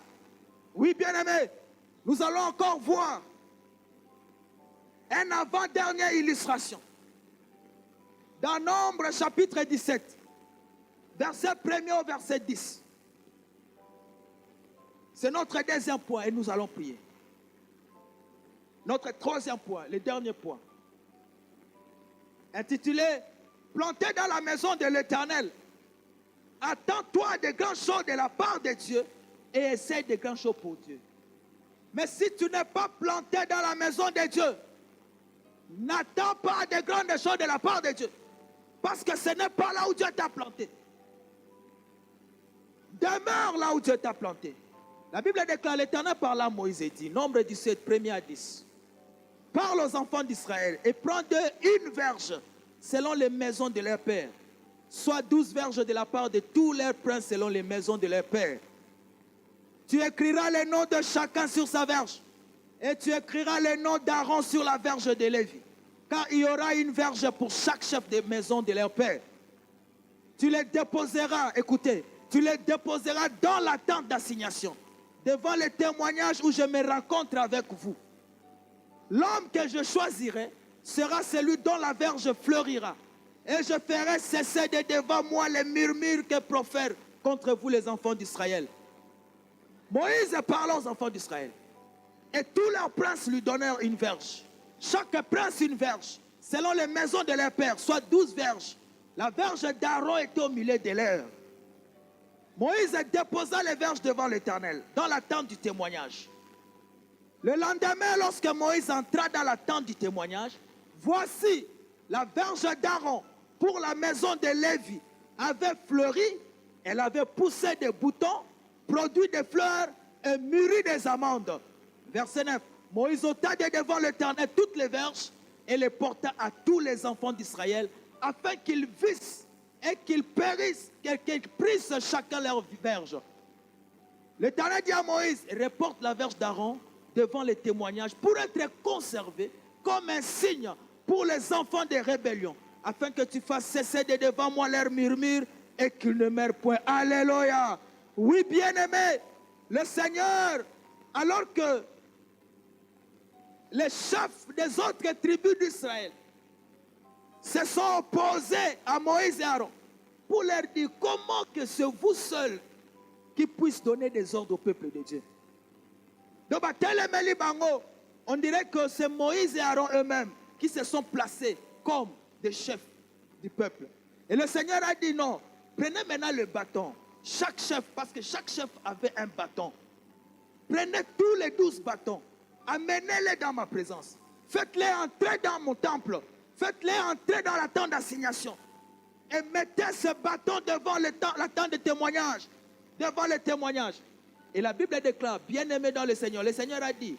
Oui, bien-aimé, nous allons encore voir une avant-dernière illustration. Dans Nombre chapitre 17, verset 1er au verset 10. C'est notre deuxième point et nous allons prier. Notre troisième point, le dernier point, intitulé « Planté dans la maison de l'Éternel, attends-toi de grandes choses de la part de Dieu et essaie de grandes choses pour Dieu. » Mais si tu n'es pas planté dans la maison de Dieu, n'attends pas de grandes choses de la part de Dieu. Parce que ce n'est pas là où Dieu t'a planté. Demeure là où Dieu t'a planté. La Bible déclare, l'Éternel parla à Moïse et dit, Nombre 17, 1er à 10. Parle aux enfants d'Israël et prends d'eux une verge selon les maisons de leur père. Soit 12 verges de la part de tous leurs princes selon les maisons de leur père. Tu écriras les noms de chacun sur sa verge. Et tu écriras les noms d'Aaron sur la verge de Lévi. Car il y aura une verge pour chaque chef de maison de leur père. Tu les déposeras, écoutez, tu les déposeras dans la tente d'assignation, devant le témoignage où je me rencontre avec vous. L'homme que je choisirai sera celui dont la verge fleurira. Et je ferai cesser de devant moi les murmures que profèrent contre vous les enfants d'Israël. Moïse parla aux enfants d'Israël. Et tous leurs princes lui donnèrent une verge. Chaque prince une verge, selon les maisons de leurs pères, soit 12 verges. La verge d'Aaron était au milieu de leurs. Moïse déposa les verges devant l'Éternel, dans la tente du témoignage. Le lendemain, lorsque Moïse entra dans la tente du témoignage, voici la verge d'Aaron pour la maison de Lévi avait fleuri, elle avait poussé des boutons, produit des fleurs et mûri des amandes. Verset 9. Moïse ôta de devant l'Éternel toutes les verges et les porta à tous les enfants d'Israël afin qu'ils vissent et qu'ils périssent, qu'ils prissent chacun leur verge. L'Éternel dit à Moïse, reporte la verge d'Aaron devant les témoignages pour être conservé comme un signe pour les enfants des rébellions, afin que tu fasses cesser de devant moi leurs murmures et qu'ils ne meurent point. Alléluia. Oui, bien-aimé, le Seigneur, alors que les chefs des autres tribus d'Israël se sont opposés à Moïse et Aaron pour leur dire comment que c'est vous seuls qui puissent donner des ordres au peuple de Dieu. Donc, on dirait que c'est Moïse et Aaron eux-mêmes qui se sont placés comme des chefs du peuple. Et le Seigneur a dit non, prenez maintenant le bâton. Chaque chef, parce que chaque chef avait un bâton. Prenez tous les 12 bâtons, amenez-les dans ma présence. Faites-les entrer dans mon temple. Faites-les entrer dans la tente d'assignation. Et mettez ce bâton devant la tente de témoignage. Devant le témoignage. Et la Bible déclare, bien-aimé dans le Seigneur a dit,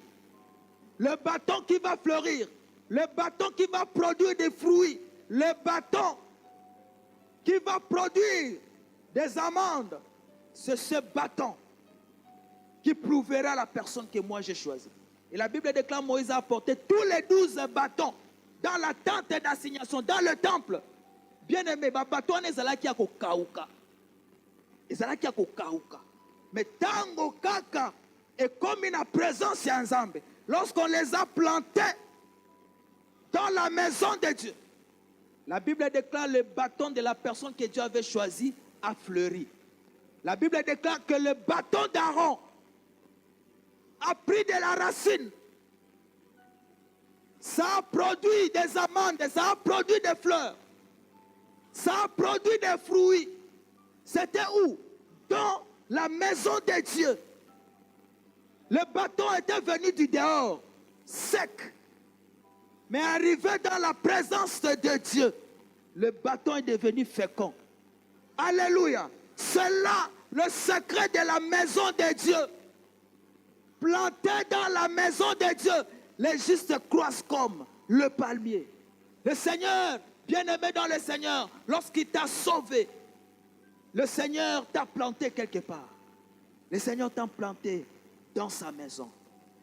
le bâton qui va fleurir, le bâton qui va produire des fruits, le bâton qui va produire des amandes, c'est ce bâton qui prouvera la personne que moi j'ai choisie. Et la Bible déclare, Moïse a apporté tous les 12 bâtons dans la tente d'assignation, dans le temple. Bien-aimé, bâton est là qui a kokauka. Et là qui a kokauka. Mais tango kaka est comme une présence en Zambé. Lorsqu'on les a plantés dans la maison de Dieu, La Bible déclare le bâton de la personne que Dieu avait choisi a fleuri. La Bible déclare que le bâton d'Aaron a pris de la racine. Ça a produit des amandes, ça a produit des fleurs. Ça a produit des fruits. C'était où? Dans la maison de Dieu. Le bâton était venu du dehors, sec. Mais arrivé dans la présence de Dieu, le bâton est devenu fécond. Alléluia. C'est là le secret de la maison de Dieu. Planté dans la maison de Dieu, les justes croissent comme le palmier. Le Seigneur, bien-aimé dans le Seigneur, lorsqu'il t'a sauvé, le Seigneur t'a planté quelque part. Le Seigneur t'a planté dans sa maison.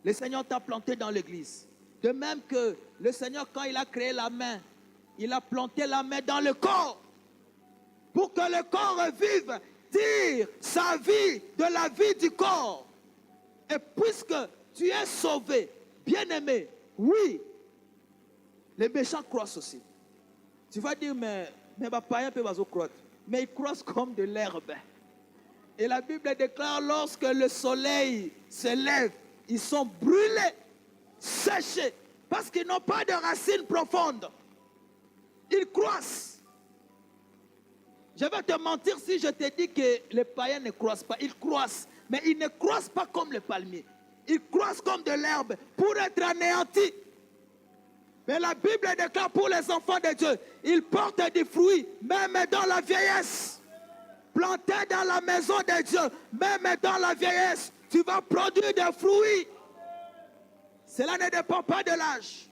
Le Seigneur t'a planté dans l'église. De même que le Seigneur, quand il a créé la main, il a planté la main dans le corps. Pour que le corps vive, tire sa vie de la vie du corps. Et puisque tu es sauvé, bien-aimé, oui, les méchants croissent aussi. Tu vas dire, mais païens peuvent croître. Mais ils croissent comme de l'herbe. Et la Bible déclare, lorsque le soleil se lève, ils sont brûlés, séchés, parce qu'ils n'ont pas de racines profondes. Ils croissent. Je vais te mentir si je te dis que les païens ne croissent pas. Ils croissent, mais ils ne croissent pas comme les palmiers. Ils croissent comme de l'herbe pour être anéantis. Mais la Bible déclare pour les enfants de Dieu, ils portent des fruits, même dans la vieillesse. Planté dans la maison de Dieu, même dans la vieillesse, tu vas produire des fruits. Cela ne dépend pas de l'âge.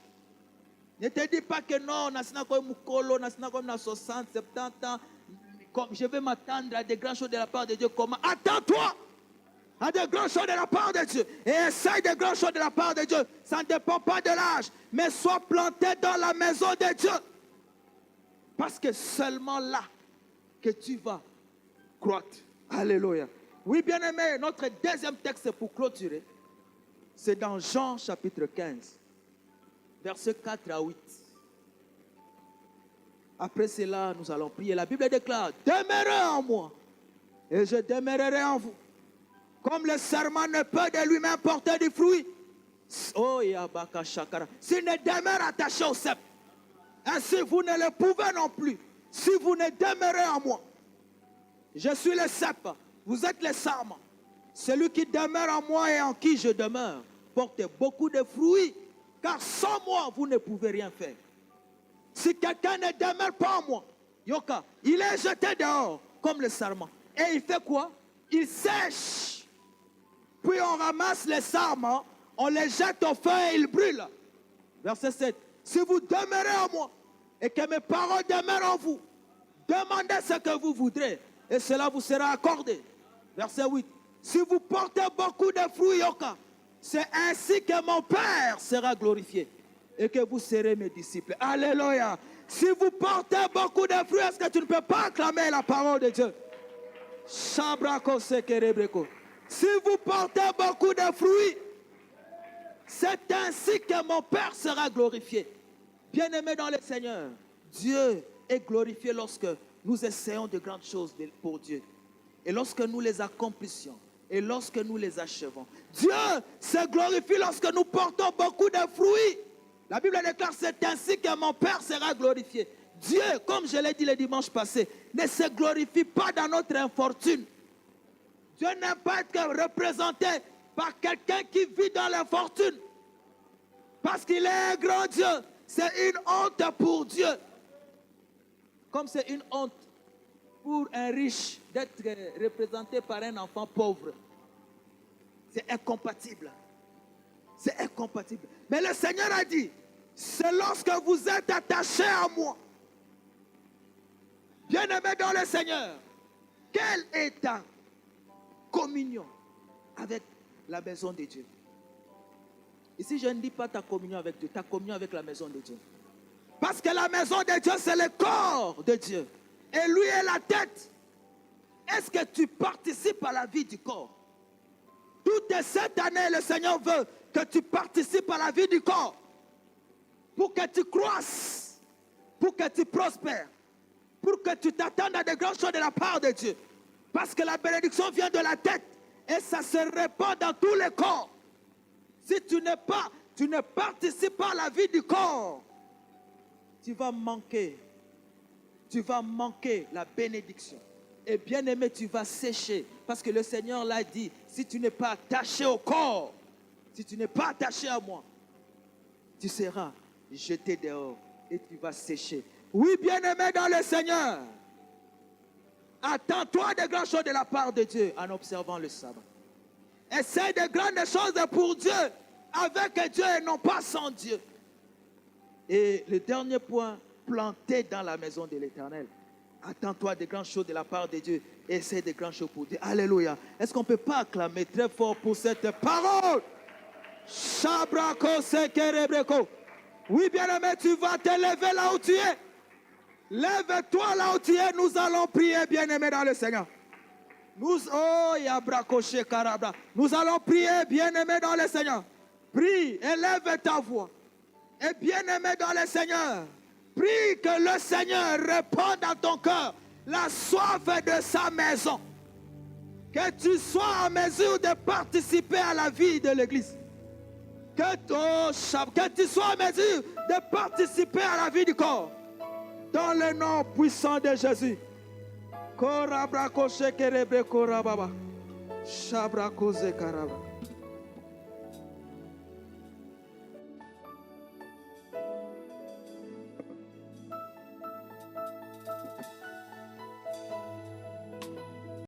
Ne te dis pas que non, on a 60, 70 ans, comme je vais m'attendre à des grandes choses de la part de Dieu. Comment? Attends-toi à des grandes choses de la part de Dieu. Et essaye des grandes choses de la part de Dieu. Ça ne dépend pas de l'âge. Mais sois planté dans la maison de Dieu. Parce que seulement là que tu vas croître. Alléluia. Oui, bien-aimé, notre deuxième texte pour clôturer, c'est dans Jean chapitre 15, versets 4 à 8. Après cela, nous allons prier. La Bible déclare, demeurez en moi et je demeurerai en vous. Comme le serment ne peut de lui-même porter du fruit. Oh, Yabaka Shakara. S'il ne demeure attaché au cep, ainsi vous ne le pouvez non plus. Si vous ne demeurez en moi. Je suis le cep, vous êtes le sarment. Celui qui demeure en moi et en qui je demeure porte beaucoup de fruits. Car sans moi, vous ne pouvez rien faire. Si quelqu'un ne demeure pas en moi, Yoka, il est jeté dehors comme le sarment. Et il fait quoi? Il sèche. Puis on ramasse les sarments, on les jette au feu et ils brûlent. Verset 7. Si vous demeurez en moi et que mes paroles demeurent en vous, demandez ce que vous voudrez et cela vous sera accordé. Verset 8. Si vous portez beaucoup de fruits, Yoka, c'est ainsi que mon Père sera glorifié et que vous serez mes disciples. Alléluia. Si vous portez beaucoup de fruits, est-ce que tu ne peux pas acclamer la parole de Dieu? Shabrako sekerebreko. Si vous portez beaucoup de fruits, c'est ainsi que mon Père sera glorifié. Bien-aimés dans le Seigneur, Dieu est glorifié lorsque nous essayons de grandes choses pour Dieu. Et lorsque nous les accomplissions. Et lorsque nous les achevons. Dieu se glorifie lorsque nous portons beaucoup de fruits. La Bible déclare, c'est ainsi que mon Père sera glorifié. Dieu, comme je l'ai dit le dimanche passé, ne se glorifie pas dans notre infortune. Dieu n'aime pas être représenté par quelqu'un qui vit dans l'infortune. Parce qu'il est un grand Dieu. C'est une honte pour Dieu. Comme c'est une honte pour un riche d'être représenté par un enfant pauvre. C'est incompatible. C'est incompatible. Mais le Seigneur a dit, c'est lorsque vous êtes attachés à moi. Bien-aimé dans le Seigneur, quelle est ta communion avec la maison de Dieu? Ici, je ne dis pas ta communion avec Dieu, ta communion avec la maison de Dieu. Parce que la maison de Dieu, c'est le corps de Dieu. Et lui est la tête. Est-ce que tu participes à la vie du corps? Toute cette année, le Seigneur veut que tu participes à la vie du corps. Pour que tu croisses. pour que tu prospères, pour que tu t'attendes à de grandes choses de la part de Dieu. Parce que la bénédiction vient de la tête et ça se répand dans tous les corps. Si tu ne participes pas à la vie du corps, tu vas manquer la bénédiction. Et bien aimé, tu vas sécher. Parce que le Seigneur l'a dit, si tu n'es pas attaché au corps, si tu n'es pas attaché à moi, tu seras jeté dehors et tu vas sécher. Oui, bien aimé dans le Seigneur, attends-toi de grandes choses de la part de Dieu en observant le sabbat. Essaye de grandes choses pour Dieu, avec Dieu et non pas sans Dieu. Et le dernier point, planté dans la maison de l'Éternel. Attends-toi de grandes choses de la part de Dieu. Essaye de grandes choses pour Dieu. Alléluia. Est-ce qu'on ne peut pas acclamer très fort pour cette parole? Shabrako sekerebreko. Oui, bien-aimé, tu vas te lever là où tu es. Lève-toi là où tu es. Nous allons prier, bien-aimé, dans le Seigneur. Nous allons prier, bien-aimé, dans le Seigneur. Prie, élève ta voix. Et bien-aimé dans le Seigneur, prie que le Seigneur réponde à ton cœur la soif de sa maison. Que tu sois en mesure de participer à la vie de l'Église. Que tu sois en mesure de participer à la vie du corps. Dans le nom puissant de Jésus. Korabra koshe kerebre korababa. Shabra koze karaba.